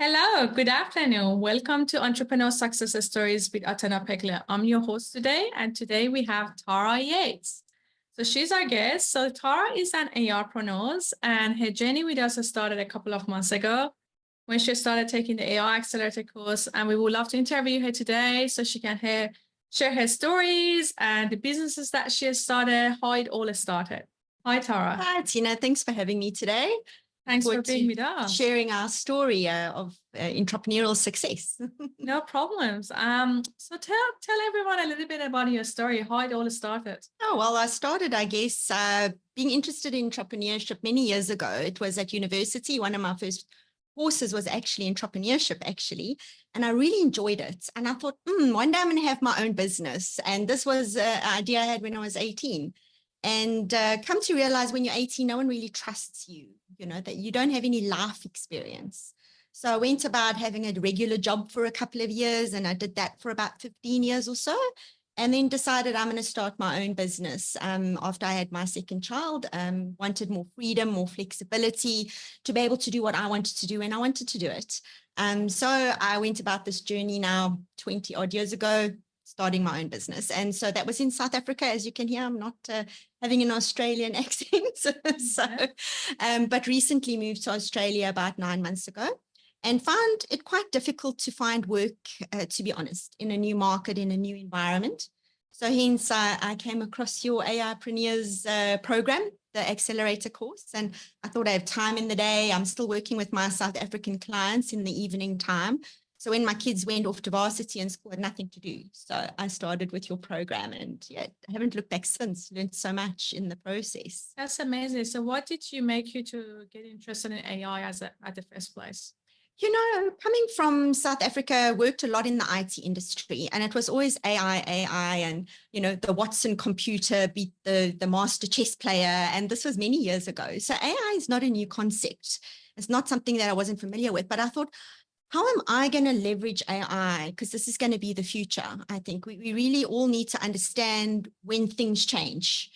Hello, good afternoon. Welcome to Entrepreneur Success Stories with Atena Pegler. I'm your host today, and today we have Tara Yates. So she's our guest. So Tara is an AIpreneur, and her journey with us started a couple of months ago when she started taking the AI Accelerator course, and we would love to interview her today so she can share her stories and the businesses that she has started, how it all started. Hi, Tara. Hi, Tina. Thanks for having me today. Thanks for being with us. Sharing our story of entrepreneurial success. No problems. So tell everyone a little bit about your story, how it all started. Oh, well, I started, I guess, being interested in entrepreneurship many years ago. It was at university. One of my first courses was actually entrepreneurship, actually. And I really enjoyed it. And I thought, one day I'm going to have my own business. And this was an idea I had when I was 18. And come to realize when you're 18, no one really trusts you, that you don't have any life experience. So I went about having a regular job for a couple of years, and I did that for about 15 years or so, and then decided I'm going to start my own business. After I had my second child, wanted more freedom, more flexibility to be able to do what I wanted to do, and I wanted to do it. So I went about this journey now 20 odd years ago, starting my own business. And so that was in South Africa. As you can hear, I'm not having an Australian accent. But recently moved to Australia about 9 months ago and found it quite difficult to find work, to be honest, in a new market, in a new environment. So hence I came across your AIpreneurs program, the accelerator course. And I thought I have time in the day. I'm still working with my South African clients in the evening time. So when my kids went off to varsity and school, I had nothing to do. So I started with your program, and I haven't looked back since. Learned so much in the process. That's amazing. So what did you make you to get interested in AI at the first place? Coming from South Africa, worked a lot in the IT industry, and it was always AI, and, the Watson computer beat the master chess player. And this was many years ago. So AI is not a new concept. It's not something that I wasn't familiar with, but I thought, how am I going to leverage AI? Because this is going to be the future. I think we really all need to understand when things change.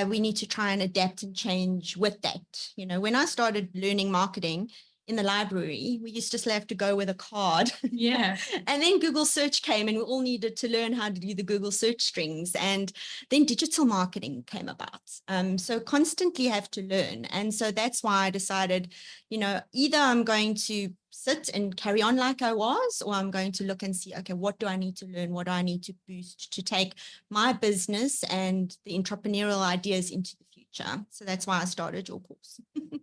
We need to try and adapt and change with that. When I started learning marketing in the library, we used to still have to go with a card. Yeah. And then Google search came, and we all needed to learn how to do the Google search strings. And then digital marketing came about. So constantly have to learn. And so that's why I decided, either I'm going to sit and carry on like I was, or I'm going to look and see, okay, what do I need to learn? What do I need to boost to take my business and the entrepreneurial ideas into the future? So that's why I started your course. Thank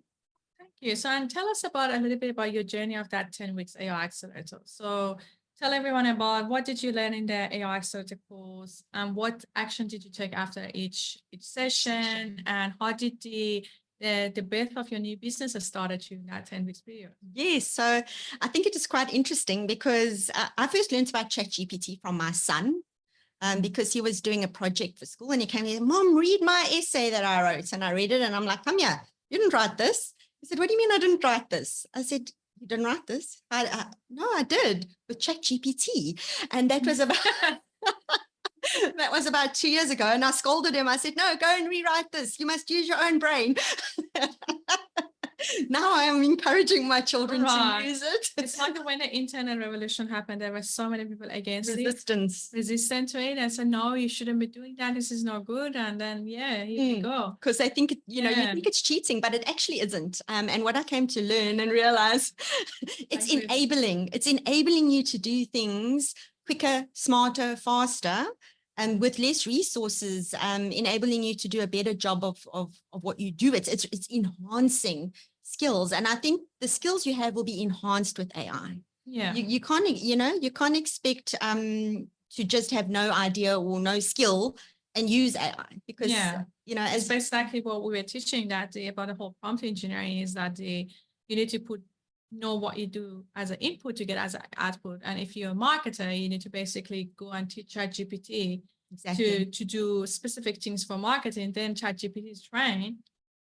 you. So, and tell us a little bit about your journey of that 10 weeks AI Accelerator. So tell everyone about what did you learn in the AI Accelerator course, and what action did you take after each session, and how did the birth of your new business has started during that 10 weeks period? Yes, so I think it is quite interesting because I first learned about ChatGPT from my son, because he was doing a project for school, and he came here, Mom, read my essay that I wrote. And I read it, and I'm like, come here, you didn't write this. He said, what do you mean I didn't write this? I said, you didn't write this? No, I did, with ChatGPT. And that was about... That was about 2 years ago, and I scolded him. I said, no, go and rewrite this. You must use your own brain. Now I am encouraging my children to use it. It's like when the internet revolution happened, there were so many people against resistant to it, and said, no, you shouldn't be doing that. This is not good. And then, here you go. Because I think, you think it's cheating, but it actually isn't. And what I came to learn and realize, it's enabling. It's enabling you to do things quicker, smarter, faster, and with less resources, enabling you to do a better job of what you do. It's enhancing skills. And I think the skills you have will be enhanced with AI. Yeah. You can't expect to just have no idea or no skill and use AI, because, it's exactly what we were teaching that day about the whole prompt engineering, is that you need to know what you do as an input to get as an output. And if you're a marketer, you need to basically go and teach ChatGPT to do specific things for marketing. Then ChatGPT is trained.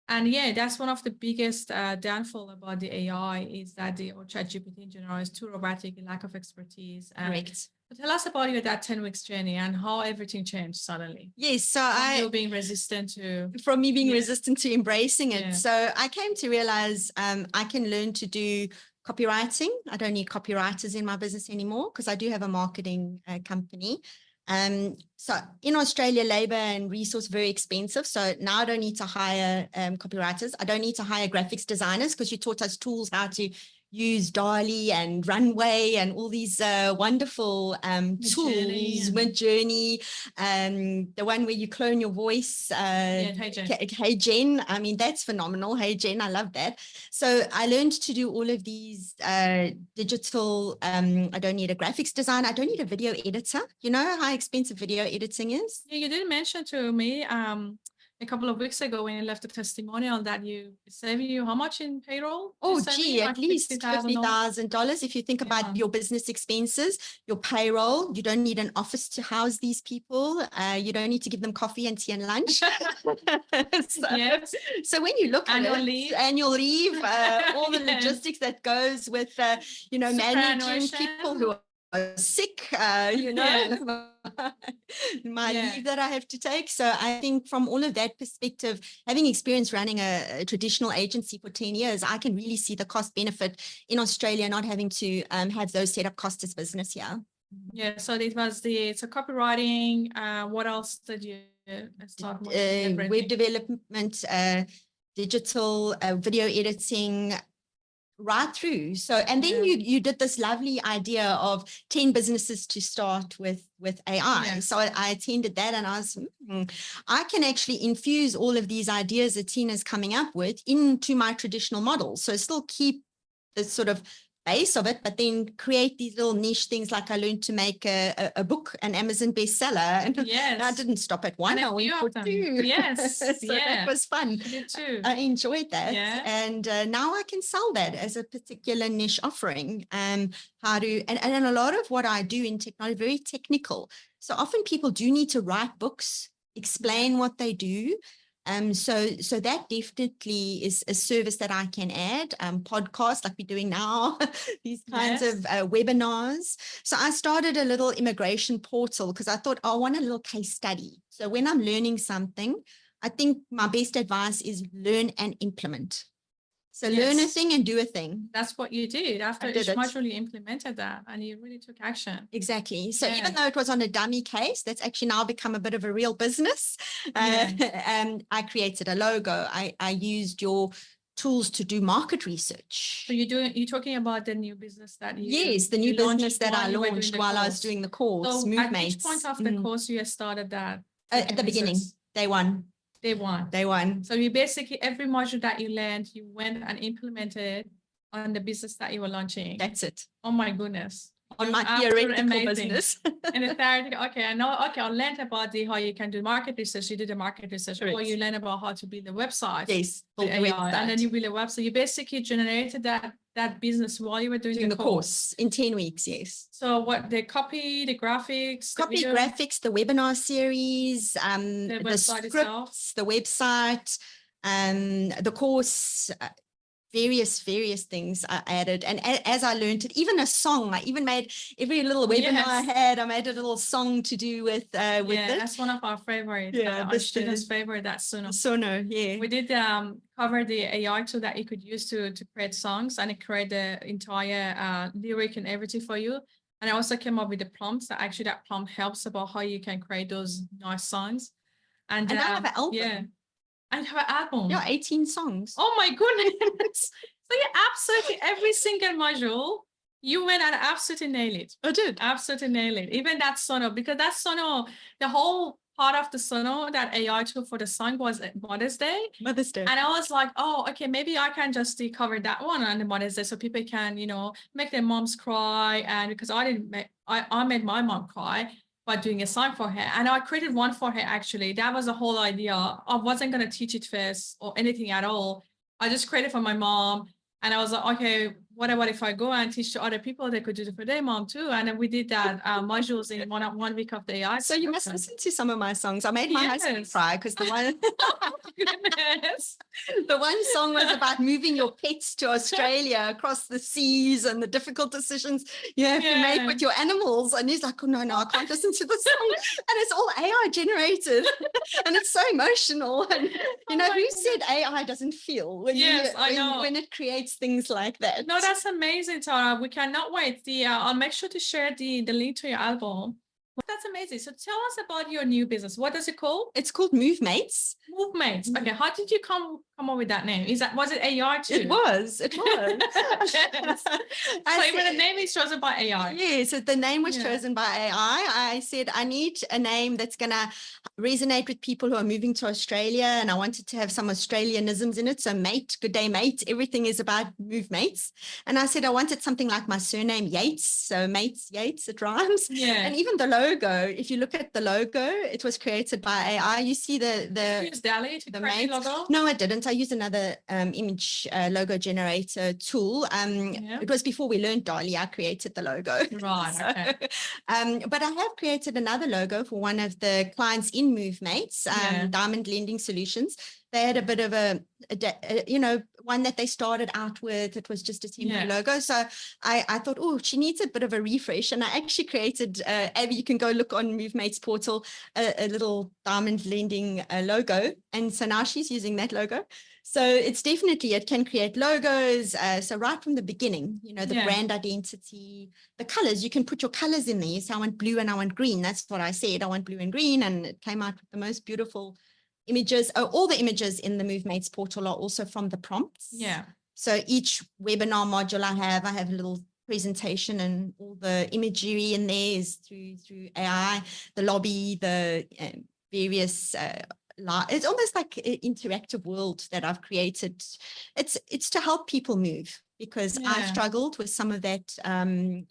And that's one of the biggest downfall about the AI, is that the ChatGPT in general is too robotic, lack of expertise. Correct. But tell us about that 10 weeks journey and how everything changed suddenly. Yes, so you're being resistant to... From me being resistant to embracing it. So I came to realize I can learn to do copywriting. I don't need copywriters in my business anymore because I do have a marketing company. So in Australia, labor and resource very expensive. So now I don't need to hire copywriters. I don't need to hire graphics designers because you taught us tools how to use DALL-E and Runway and all these wonderful tools, Midjourney, the one where you clone your voice. Hey Jen, I mean, that's phenomenal. Hey Jen, I love that. So I learned to do all of these digital, I don't need a graphics designer. I don't need a video editor. You know how expensive video editing is? Yeah, you did mention to me a couple of weeks ago when you left a testimonial that you saved you how much in payroll? Oh, gee, at least $50,000. If you think about your business expenses, your payroll, you don't need an office to house these people. You don't need to give them coffee and tea and lunch. So when you look at annual leave, all the logistics that goes with, managing people who are sick, my leave that I have to take. So I think from all of that perspective, having experience running a traditional agency for 10 years, I can really see the cost benefit in Australia, not having to have those setup costs as business here. Yeah, so it was so copywriting. What else did you start? Web development, digital, video editing, right through. So, and then you did this lovely idea of 10 businesses to start with AI. Yeah. So I attended that and I was, I can actually infuse all of these ideas that Tina's coming up with into my traditional model. So still keep the sort of base of it, but then create these little niche things. Like I learned to make a book, an Amazon bestseller, and I didn't stop at one. I went for two. Yes, so that was fun. I did too. I enjoyed that, and now I can sell that as a particular niche offering. How to and a lot of what I do in technology very technical. So often people do need to write books, explain what they do. So that definitely is a service that I can add, podcasts like we're doing now, these kinds of webinars. So I started a little immigration portal because I thought, I want a little case study. So when I'm learning something, I think my best advice is learn and implement. So learn a thing and do a thing. That's what you did. After each module, you implemented that and you really took action. Exactly. So even though it was on a dummy case, that's actually now become a bit of a real business. And I created a logo. I used your tools to do market research. So you're talking about the new business that you Yes, the new business that I launched while I was doing the course. So at which point of the course you started that? At the beginning, day one. Day one. So you basically, every module that you learned, you went and implemented on the business that you were launching. That's it. Oh my goodness. On my theoretical business. And the theoretical, I know, I learned about how you can do market research. You did the market research, or you learn about how to build a website. Yes, build a website. And then you build a website. You basically generated that business while you were doing the course. In 10 weeks, yes. So what, the copy, the graphics, graphics, the webinar series, the scripts, itself. The website, the course, various things I added. And as I learned it, even a song, I even made every little webinar I had, I made a little song to do with it. That's one of our favorites. Our students' favorite, that's Suno. Suno, yeah. We did cover the AI tool that you could use to create songs, and it created the entire lyric and everything for you. And I also came up with the prompts. That prompt helps about how you can create those nice songs. And I have an album. Yeah. And have an album. Yeah, 18 songs. Oh my goodness. So you absolutely, every single module, you went and absolutely nailed it. I did. Absolutely nailed it. Even that Sono, because that Sono, the whole part of the Sono, that AI tool for the song was Mother's Day. Mother's Day. And I was like, oh, okay, maybe I can just cover that one on the Mother's Day so people can, make their moms cry. And because I made my mom cry by doing a song for her. And I created one for her, actually. That was the whole idea. I wasn't going to teach it first or anything at all. I just created for my mom. And I was like, okay, what about if I go and teach to other people, they could do it for their mom too. And then we did that modules in one week of the AI. So you must listen to some of my songs. I made my husband cry because the one the one song was about moving your pets to Australia across the seas and the difficult decisions you have to make with your animals. And he's like, oh, no, I can't listen to the song. And it's all AI generated. And it's so emotional. And who said AI doesn't feel when when it creates things like that? No, that's amazing, Tara. We cannot wait. I'll make sure to share the link to your album. That's amazing. So tell us about your new business. What does it call? It's called MoveMates. MoveMates. Okay. How did you come up with that name? Was it AI too? It was. Yes. So even the name is chosen by AI. Yeah, so the name was chosen by AI. I said, I need a name that's going to resonate with people who are moving to Australia. And I wanted to have some Australianisms in it. So mate, good day, mate. Everything is about MoveMates. And I said, I wanted something like my surname, Yates. So mates, Yates, it rhymes. Yeah. And even the logo, if you look at the logo, it was created by AI. You see Did you use DALL-E to create the logo? No, I didn't. I used another image logo generator tool. It was before we learned DALL-E. I created the logo. Right. So, okay. but I have created another logo for one of the clients in MoveMates, Diamond Lending Solutions. They had a bit of a one that they started out with. It was just a temporary logo. So I thought, oh, she needs a bit of a refresh. And I actually created, Abby, you can go look on MoveMates portal, a little diamond lending logo. And so now she's using that logo. So it's definitely, it can create logos. So right from the beginning, the brand identity, the colors, you can put your colors in there. So I want blue and I want green. That's what I said. I want blue and green. And it came out with the most beautiful images. All the images in the MoveMates portal are also from the prompts. Yeah. So each webinar module I have a little presentation, and all the imagery in there is through AI, the lobby, the various it's almost like an interactive world that I've created. It's to help people move, because I struggled with some of that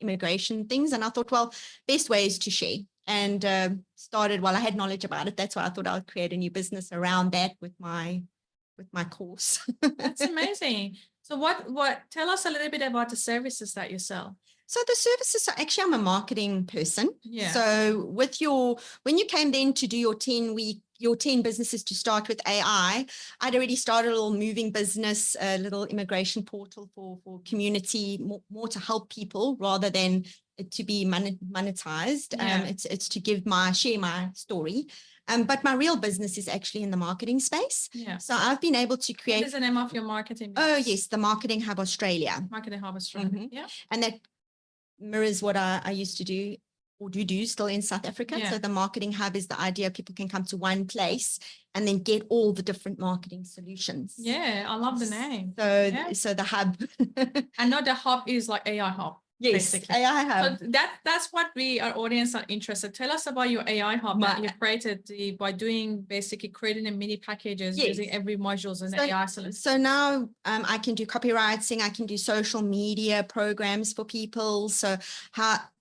immigration things, and I thought, well, best way is to share. And I had knowledge about it. That's why I thought I would create a new business around that with my course. That's amazing. So tell us a little bit about the services that you sell. So the services are actually, I'm a marketing person. Yeah. So when you came then to do your 10 businesses to start with AI, I'd already started a little moving business, a little immigration portal for community, more to help people rather than to be monetized. It's to share my story. But my real business is actually in the marketing space. Yeah. So I've been able to create. What is the name of your marketing business? Oh, yes, the Marketing Hub Australia. Marketing Hub Australia. Mm-hmm. Yeah. And that mirrors what I used to do, or do still in South Africa. So the Marketing Hub is the idea people can come to one place and then get all the different marketing solutions. Yeah, I love the name. So the hub. I know the hub is like AI Hub. Yes, basically. AI Hub. So that's what our audience are interested. Tell us about your AI Hub that you created by doing basically creating a mini packages using every modules and AI solution. So now I can do copywriting, I can do social media programs for people. So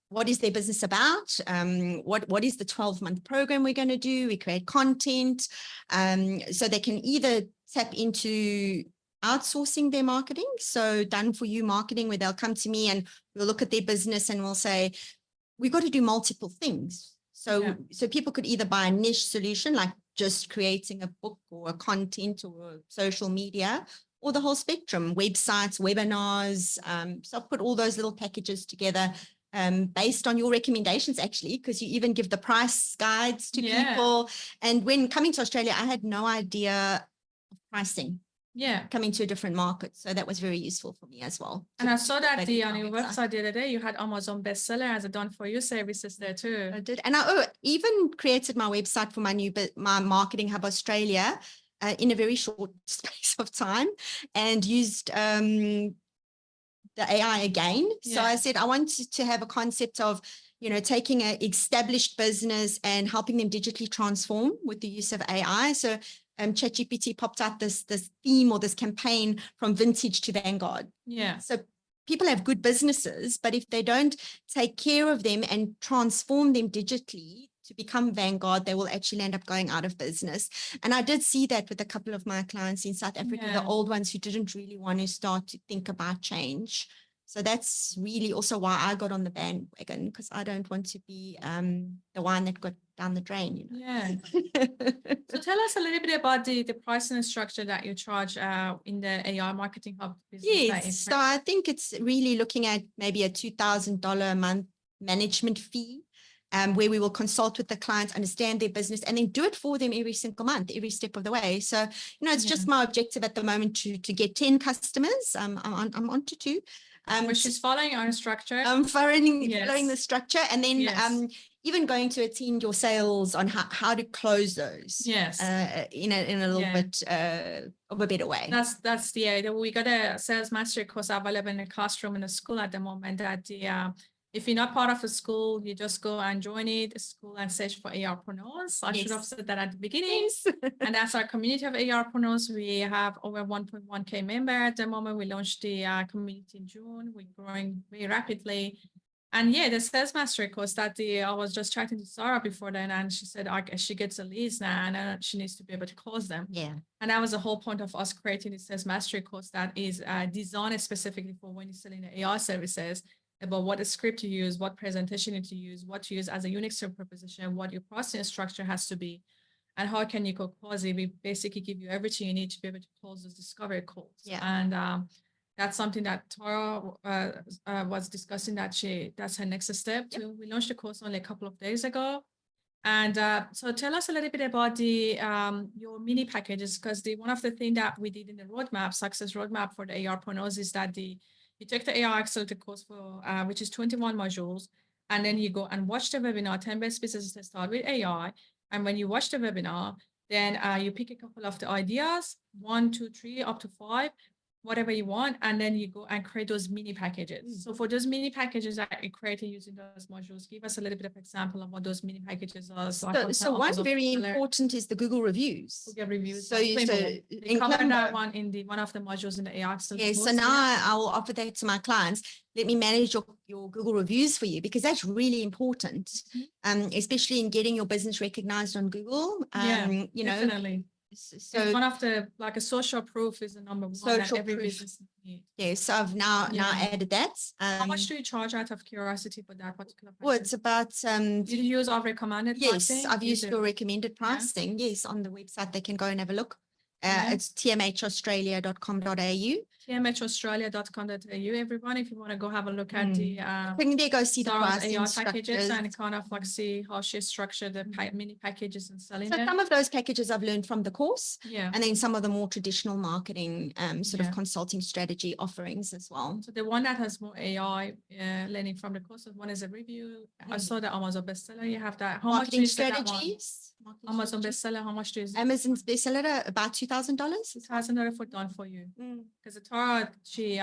what is their business about? What is the 12-month program we're going to do? We create content. So they can either tap into outsourcing their marketing, so done for you marketing, where they'll come to me and we'll look at their business and we'll say, we've got to do multiple things. So people could either buy a niche solution, like just creating a book or a content or social media, or the whole spectrum, websites, webinars. So I'll put all those little packages together based on your recommendations, actually, because you even give the price guides to people. And when coming to Australia, I had no idea of pricing. Coming to a different market. So that was very useful for me as well. And I saw that on your website the other day, you had Amazon bestseller as a done for you services there too. I did. And I even created my website for my Marketing Hub Australia in a very short space of time, and used the AI again. So I said, I wanted to have a concept of, taking an established business and helping them digitally transform with the use of AI. So ChatGPT popped out this theme or this campaign from vintage to vanguard. So people have good businesses, but if they don't take care of them and transform them digitally to become vanguard, they will actually end up going out of business. And I did see that with a couple of my clients in South Africa, the old ones who didn't really want to start to think about change. So that's really also why I got on the bandwagon, because I don't want to be the one that got down the drain. So tell us a little bit about the pricing structure that you charge in the AI Marketing Hub business. Yes, so I think it's really looking at maybe a $2,000 a month management fee, where we will consult with the clients, understand their business, and then do it for them every single month, every step of the way. So, it's just my objective at the moment to get 10 customers. I'm on to 2. But she's following our structure. I'm following Yes. the structure, and then Yes. even going to attend your sales on how to close those. Yes. In a little bit of a better way. That's the idea. We got a sales mastery course available in the classroom in the school at the moment. That if you're not part of a school, you just go and join it, school, and search for AIpreneurs. I should have said that at the beginning. And that's our community of AIpreneurs. We have over 1.1K member at the moment. We launched the community in June. We're growing very rapidly. And the sales mastery course that I was just chatting to Sarah before then, and she said she gets the leads now, and she needs to be able to close them. Yeah. And that was the whole point of us creating the sales mastery course that is designed specifically for when you're selling the AI services, about what script to use, what presentation you need to use, what to use as a unique sales proposition, what your pricing structure has to be, and how can you go quasi. We basically give you everything you need to be able to close those discovery calls. Yeah. And that's something that Tara was discussing, that's her next step. Yep. We launched the course only a couple of days ago. And so tell us a little bit about the your mini packages, because one of the things that we did in the roadmap, success roadmap for the AIpreneurs, is that you take the AI Accelerator course for which is 21 modules, and then you go and watch the webinar, 10 best businesses to start with AI. And when you watch the webinar, then you pick a couple of the ideas, 1, 2, 3, up to 5, whatever you want, and then you go and create those mini packages. So for those mini packages that you created using those modules, give us a little bit of example of what those mini packages are. So one very important is the Google reviews. Google reviews. So they cover that one in one of the modules in the AI. So now I will offer that to my clients. Let me manage your Google reviews for you, because that's really important, especially in getting your business recognized on Google. Definitely. So it's one of the, like, a social proof is the number one that every business needs. Yes, so I've now added that. How much do you charge, out of curiosity, for that particular package? Well, it's about did you use our recommended pricing? Yes, I've used your recommended pricing. Yes, on the website they can go and have a look. It's tmhaustralia.com.au. tmhaustralia.com.au, everyone, if you want to go have a look at the there go see the pricing AI packages and kind of like see how she structured the mini packages and selling them. Some of those packages I've learned from the course, and then some of the more traditional marketing sort of consulting strategy offerings as well. So the one that has more AI learning from the course, one is a review. I saw the Amazon bestseller. You have that. How marketing much strategies? Amazon bestseller. How much is Amazon's bestseller? About $2,000. $2,000 for done for you. Because Tara, she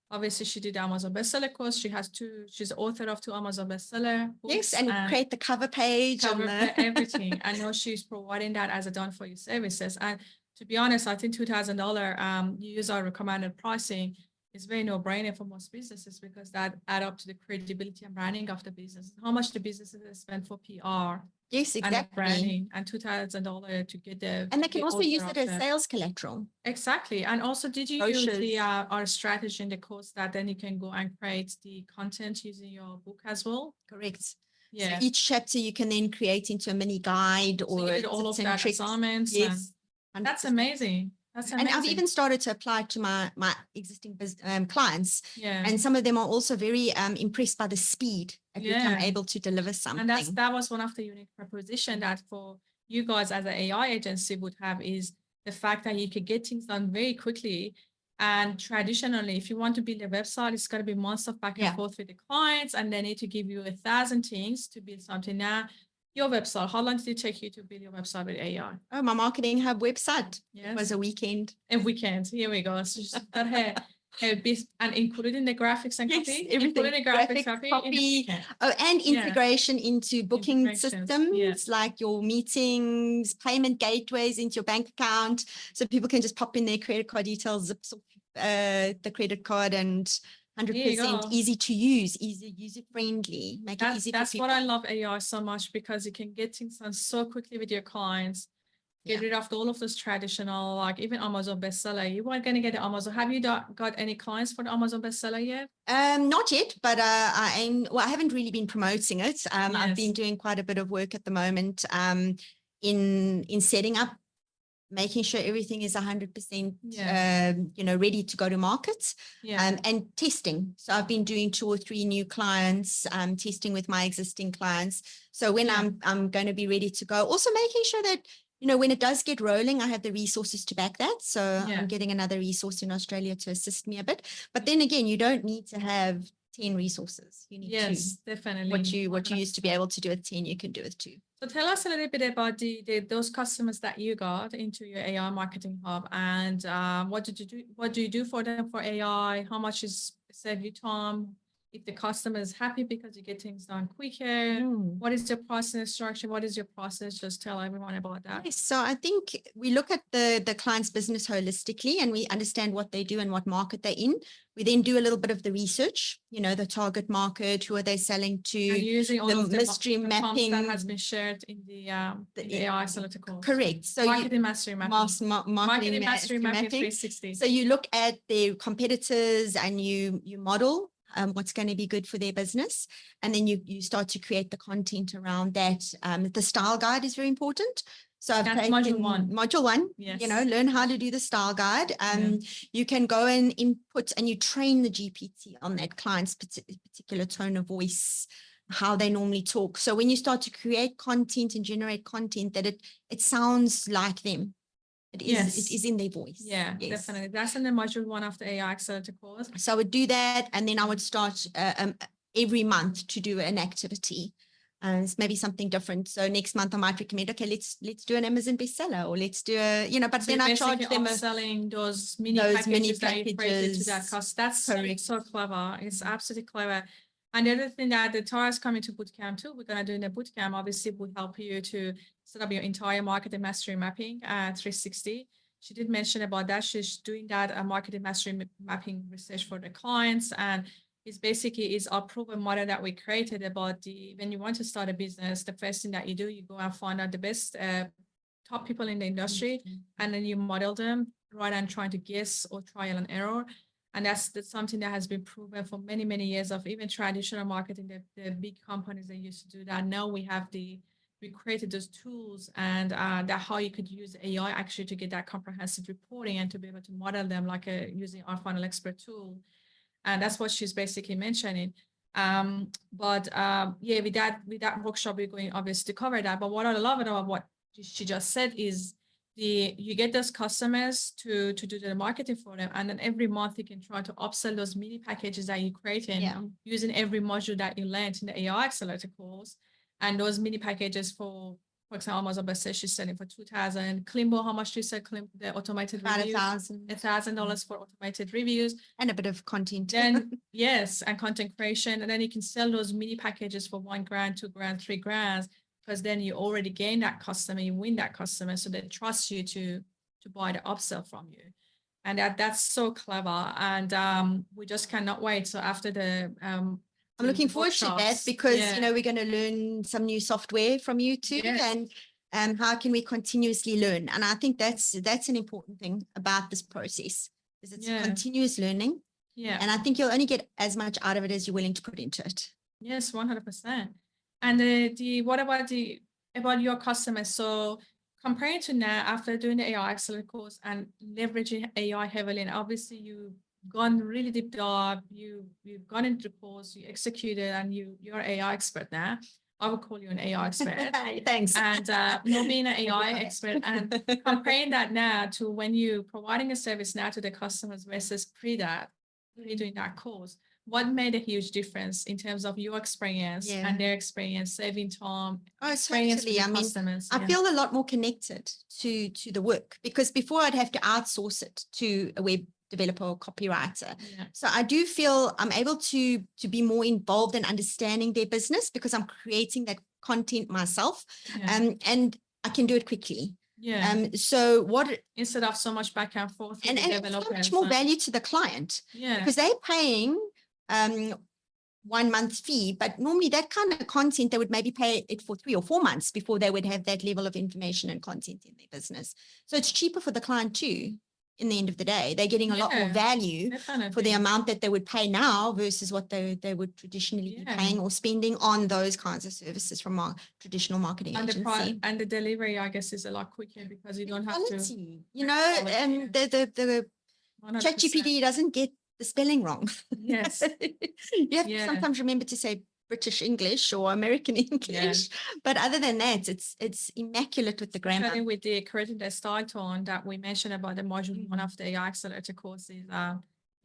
obviously she did the Amazon bestseller course. She has she's the author of 2 Amazon bestseller books. Yes, and create the cover page, everything. I know she's providing that as a done for you services. And to be honest, I think $2,000 you use our recommended pricing is very no-brainer for most businesses, because that add up to the credibility and branding of the business. How much the businesses spend for PR. Yes, exactly. And branding, and $2,000 to get the. And they can also use it as sales collateral. Exactly. And also, did you use our strategy in the course that then you can go and create the content using your book as well? Correct. Yeah. So each chapter you can then create into a mini guide or all of that assignments. Yes. And that's amazing. And I've even started to apply to my existing clients. Yeah. And some of them are also very impressed by the speed at which I'm able to deliver something. And that was one of the unique proposition that for you guys as an AI agency would have, is the fact that you could get things done very quickly. And traditionally, if you want to build a website, it's got to be months of back and forth with the clients, and they need to give you 1,000 things to build something. Now, your website, how long did it take you to build your website with AI? Oh, my marketing hub website. It was a weekend. A weekend. Here we go. So just that and including the graphics and copy. Everything. The graphics, copy. And integration into booking systems, like your meetings, payment gateways into your bank account, so people can just pop in their credit card details, zips off the credit card, and 100% easy to use, easy user friendly. Make it easy. That's what I love AI so much, because you can get things done so quickly with your clients. Get rid of all of those traditional, like even Amazon bestseller. You weren't going to get the Amazon. Have you got any clients for the Amazon bestseller yet? Not yet, but I haven't really been promoting it. I've been doing quite a bit of work at the moment in setting up, making sure everything is 100%, ready to go to market, and testing. So I've been doing 2 or 3 new clients, testing with my existing clients. So when I'm going to be ready to go, also making sure that when it does get rolling, I have the resources to back that. So Yeah. I'm getting another resource in Australia to assist me a bit. But then again, you don't need to have 10 resources. You need Yes, two. definitely. What you used to be able to do with 10, you can do with 2. So tell us a little bit about those customers that you got into your AI marketing hub, and what did you do? What do you do for them for AI? How much is save you time? If the customer is happy because you get things done quicker, what is your process structure? What is your process? Just tell everyone about that. Yes, so I think we look at the client's business holistically, and we understand what they do and what market they're in. We then do a little bit of the research, the target market, who are they selling to, and using all the of the mystery mapping that has been shared in the AI Accelerator course. Correct. So marketing mastery mapping. Marketing mastery mapping 360. So you look at their competitors and you model what's going to be good for their business. And then you start to create the content around that. The style guide is very important. So I've taken module one, yes. Learn how to do the style guide. You can go and input and you train the GPT on that client's particular tone of voice, how they normally talk. So when you start to create content and generate content, that it sounds like them. It is in their voice. Yeah, yes. Definitely. That's in the module 1 of the AI Accelerator course. So I would do that, and then I would start every month to do an activity. It's maybe something different. So next month I might recommend, okay, let's do an Amazon bestseller, or let's do but so then I charge them selling those mini packages that you created to that cost. That's so clever. It's absolutely clever. And the other thing that the Tara is coming to bootcamp too, we're going to do in the bootcamp, obviously will help you to set up your entire marketing mastery mapping 360. She did mention about that. She's doing that marketing mastery mapping research for the clients. And it's basically is our proven model that we created about when you want to start a business, the first thing that you do, you go and find out the best top people in the industry, and then you model them rather than trying to guess or trial and error. And that's something that has been proven for many, many years of even traditional marketing. The big companies that used to do that. Now we created those tools, and that how you could use AI actually to get that comprehensive reporting and to be able to model them like using our Funnel Expert tool. And that's what she's basically mentioning. With that workshop, we're going obviously to cover that. But what I love about what she just said is you get those customers to do the marketing for them, and then every month you can try to upsell those mini packages that you created using every module that you learned in the AI Accelerator course. And those mini packages for example, Amazon Best says she's selling for $2,000. Klimbo, how much do you sell the automated reviews? $1,000 for automated reviews. And a bit of content. Then yes, and content creation. And then you can sell those mini packages for $1,000, $2,000, $3,000. Because then you already gain that customer, you win that customer, so they trust you to buy the upsell from you. And that's so clever. And we just cannot wait. So after I'm looking forward to that, because we're going to learn some new software from you too. Yes. And how can we continuously learn? And I think that's an important thing about this process, is it's continuous learning. Yeah. And I think you'll only get as much out of it as you're willing to put into it. Yes, 100%. And what about your customers? So comparing to now, after doing the AI Accelerator course and leveraging AI heavily, and obviously you've gone really deep dive, you've gone into the course, you executed, and you're an AI expert now. I would call you an AI expert. Thanks. And you're being an AI expert, and comparing that now to when you're providing a service now to the customers versus pre-doing that course. What made a huge difference in terms of your experience and their experience, saving time, experience with the customers? I feel a lot more connected to the work, because before I'd have to outsource it to a web developer or copywriter. Yeah. So I do feel I'm able to be more involved in understanding their business, because I'm creating that content myself, and I can do it quickly. Yeah. So instead of so much back and forth, and so much more value to the client. Yeah. Because they're paying 1 month fee, but normally that kind of content, they would maybe pay it for 3 or 4 months before they would have that level of information and content in their business. So it's cheaper for the client too. In the end of the day, they're getting a lot more value for the amount that they would pay now versus what they would traditionally be paying or spending on those kinds of services from our traditional marketing agency. And the delivery, I guess, is a lot quicker, because you don't have to. The ChatGPT doesn't get the spelling wrong. Yes. You have to sometimes remember to say British English or American English. But other than that, it's immaculate with the grammar. Especially with the creating the style tone that we mentioned about the module one of the AI Accelerator courses.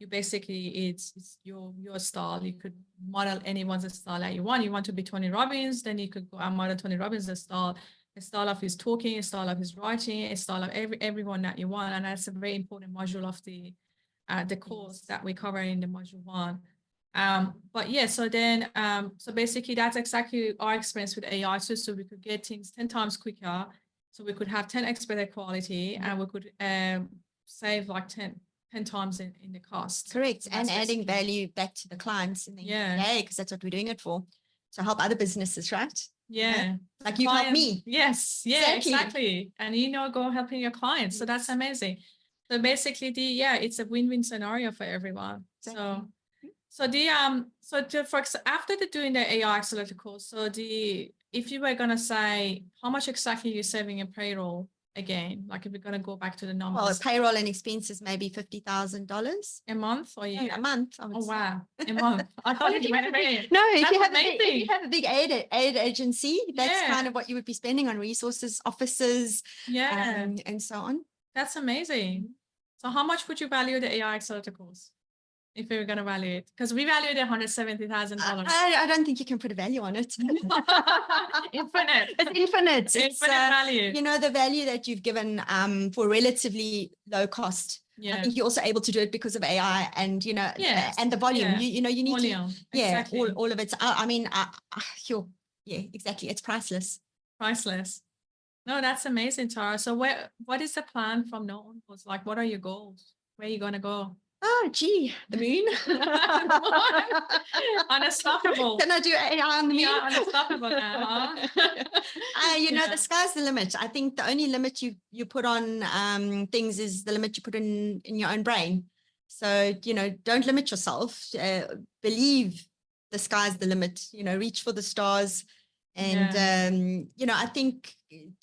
You basically, it's your style. You could model anyone's style that you want. You want to be Tony Robbins, then you could go and model Tony Robbins' style, a style of his talking, a style of his writing, a style of everyone that you want. And that's a very important module of the course that we cover in the module one. But yeah, so then, so basically that's exactly our experience with AI too. So we could get things 10 times quicker. So we could have 10x better quality and we could save like 10 times in the cost. Correct. And adding value back to the clients in the day, because that's what we're doing it for, to help other businesses, right? Yeah. Like you help me. Yes. Yeah, exactly. And go helping your clients. So that's amazing. So basically it's a win-win scenario for everyone. Exactly. After doing the AI Accelerator course, so if you were gonna say how much exactly you're saving in payroll again, like if we're gonna go back to the numbers. Well, payroll and expenses maybe $50,000 a month or a year? A month. Oh wow, a month. I thought it went a million. No, if you have a big aid agency, that's kind of what you would be spending on resources, offices, and so on. That's amazing. So how much would you value the AI Accelerator course? If we were going to value it, because we valued it $170,000. I don't think you can put a value on it. Infinite. It's infinite. Infinite value. You know, the value that you've given for relatively low cost. I think you're also able to do it because of AI and, and the volume. You need volume. Exactly. all of it. I mean, exactly. It's priceless. Priceless. No, that's amazing, Tara. So what is the plan from now onwards? Like, what are your goals? Where are you going to go? Oh, gee, the moon. Unstoppable. Can I do AI on the moon? Yeah, unstoppable now. The sky's the limit. I think the only limit you put on things is the limit you put in your own brain. So, don't limit yourself. Believe the sky's the limit. Reach for the stars. And, I think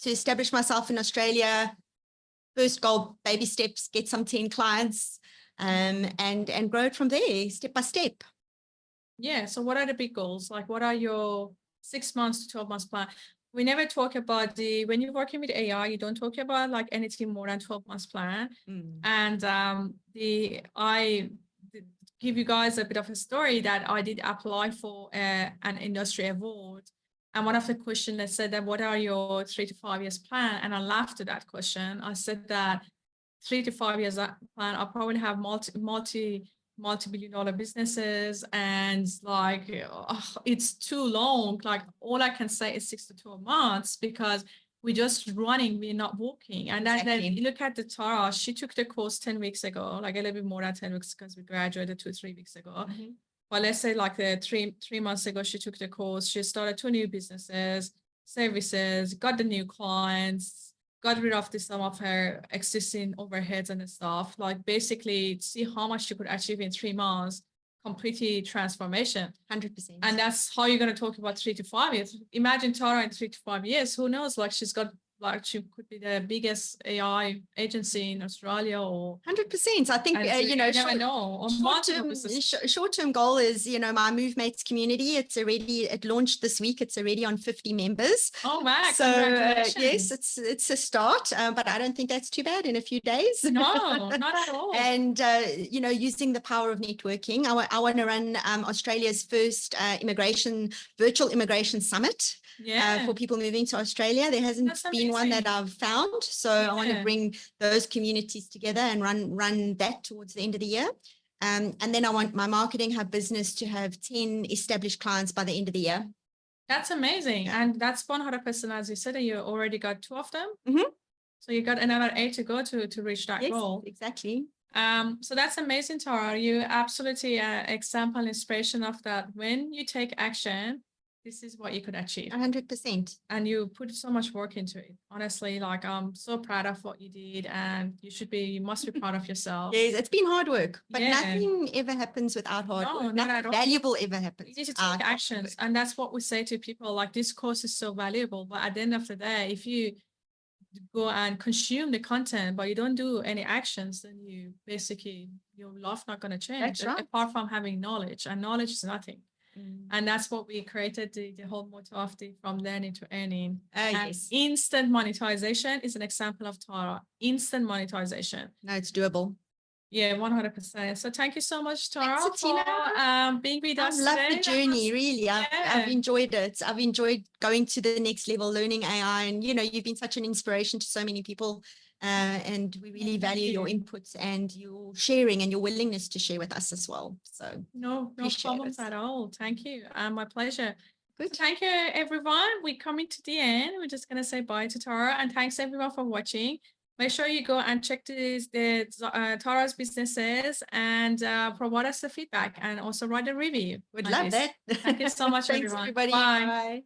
to establish myself in Australia, first goal, baby steps, get some 10 clients. And grow it from there, step by step. Yeah. So what are the big goals? Like, what are your 6 months to 12 months plan? We never talk about when you're working with AI, you don't talk about like anything more than 12 months plan. And I give you guys a bit of a story that I did apply for an industry award. And one of the questions that said that, what are your 3 to 5 years plan? And I laughed at that question. I said that 3 to 5 years plan, I'll probably have multi-billion-dollar businesses, and like it's too long. Like all I can say is 6 to 12 months because we're just running, we're not walking. And then you look at the Tara, she took the course 10 weeks ago, like a little bit more than 10 weeks because we graduated 2 or 3 weeks ago. But let's say like the three months ago, she took the course, she started 2 new businesses, services, got the new clients, got rid of some of her existing overheads and stuff, like basically see how much you could achieve in 3 months, completely transformation. 100%. And that's how you're going to talk about 3 to 5 years. Imagine Tara in 3 to 5 years, who knows, like she could be the biggest AI agency in Australia or 100%. I think, short-term goal is, my MoveMates community. It launched this week. It's already on 50 members. Oh, wow. So yes, it's a start, but I don't think that's too bad in a few days. No, not at all. And, using the power of networking, I want to run Australia's first virtual immigration summit. For people moving to Australia. There hasn't been one that I've found. So I want to bring those communities together and run that towards the end of the year. And then I want my marketing hub business to have 10 established clients by the end of the year. That's amazing. And that's 100%, as you said, you already got 2 of them. So you got another 8 to go to reach that goal. Exactly. So that's amazing, Tara. You absolutely example inspiration of that. When you take action, this is what you could achieve. 100%. And you put so much work into it. Honestly, like I'm so proud of what you did, and you must be proud of yourself. Yes, it's been hard work, but nothing ever happens without hard work. Not at all. Valuable ever happens. You need to take actions. And that's what we say to people, like this course is so valuable. But at the end of the day, if you go and consume the content, but you don't do any actions, then your life not going to change. That's right. Apart from having knowledge, and knowledge is nothing. And that's what we created, the whole motto of the From Learning to Earning. And Yes. instant monetization is an example of Tara. Instant monetization. No, it's doable. Yeah, 100%. So thank you so much, Tara, Thanks, for Atena. being with us I've loved today. the journey, really. I've Yeah. enjoyed it. I've enjoyed going to the next level, learning AI. And, you know, you've been such an inspiration to so many people. And we really value your inputs and your sharing and your willingness to share with us as well. So no problems at all. Thank you. My pleasure. Good. So thank you, everyone. We're coming to the end. We're just going to say bye to Tara, and thanks everyone for watching. Make sure you go and check Tara's businesses and provide us the feedback, and also write a review. Would love that. Thank you so much, Thanks, everyone. everybody. Bye. Bye.